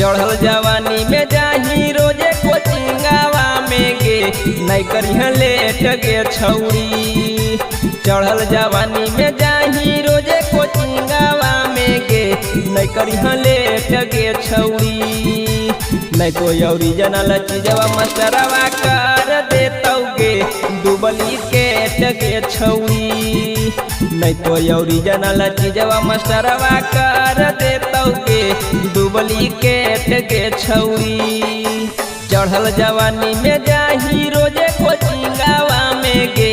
चढ़ल जवानी में जाही रोजे कोचिंगावा में गे नहीं करिह लेट गे छौरी। चढ़ल जवानी में जाही रोजे कोचिंगावा में गे नहीं करिह लेट गे छौरी। नहीं तो यौरी जनल चीजवा मास्टरवा कर देतौ गे डुप्लीकेट गे छौरी। नहीं तो यौरी जनल चीजवा मास्टरवा कर देतौ गे डुप्लीकेट गे छौरी। चढ़ल जवानी में जाही रोजे कोचिंगावा में गे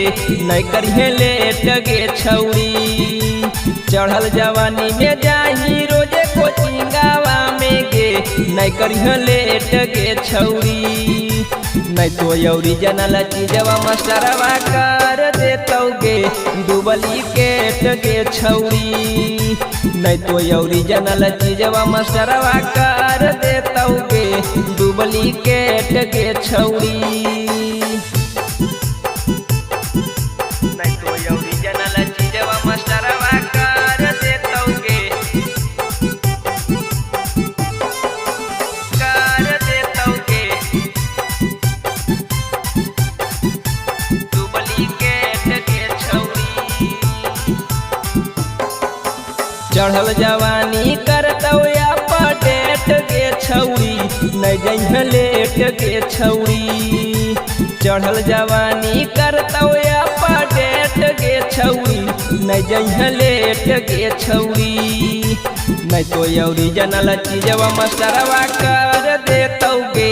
नहीं करिह लेट गे छौरी। चढ़ल जवानी में जाही रोजे कोचिंगावा में गे नहीं करिह लेट गे छौरी। नहीं तो यौरी जनल चीजवा मास्टरवा कर देतौ गे डुप्लीकेट गे छौरी। नहीं तो यौरी जनल चीजवा मास्टरवा कर देतौ गे डुप्लीकेट गे छौरी। नहीं तो यौरी जनल चीजवा मास्टरवा कर देतौ गे डुप्लीकेट गे छौरी। चढ़ल जवानी करतौ अपडेट गे छौरी नहीं जइह लेट गे छौरी। चढ़ल जवानी करतौ अपडेट गे छौरी नहीं जइह लेट गे छौरी। नहीं तो यौरी जनल चीजवा मास्टरवा कर देतौ गे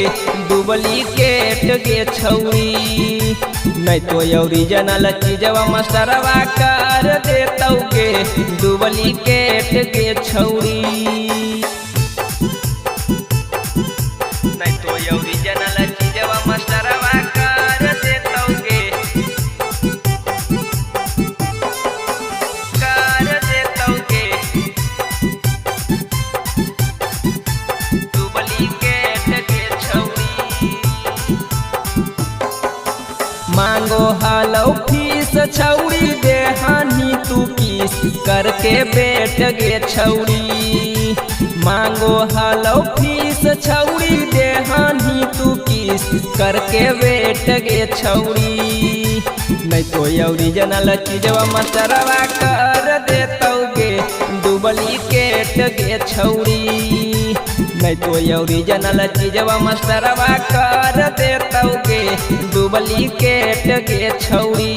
डुप्लीकेट गे छौरी। नहीं तो यौरी जनल चीजवा मास्टरवा कर देतौ गे डुप्लीकेट गे छौरी। नहीं तो यौरी जनल चीजवा मास्टरवा कर देतौ गे डुप्लीकेट गे छौरी। मांगो हालौ फीस छौरी देहानी तू किस करके बेट गे छौरी। मांगो हालौ फीस छौरी देहानी तू किस करके बेट गे छौरी। नहीं तो यौरी जनल चीजवा मास्टरवा कर देतौ गे डुप्लीकेट गे छौरी। नहीं तो यौरी जनल चीजवा मास्टरवा कर देतौ गे डुप्लीकेट गे छौरी।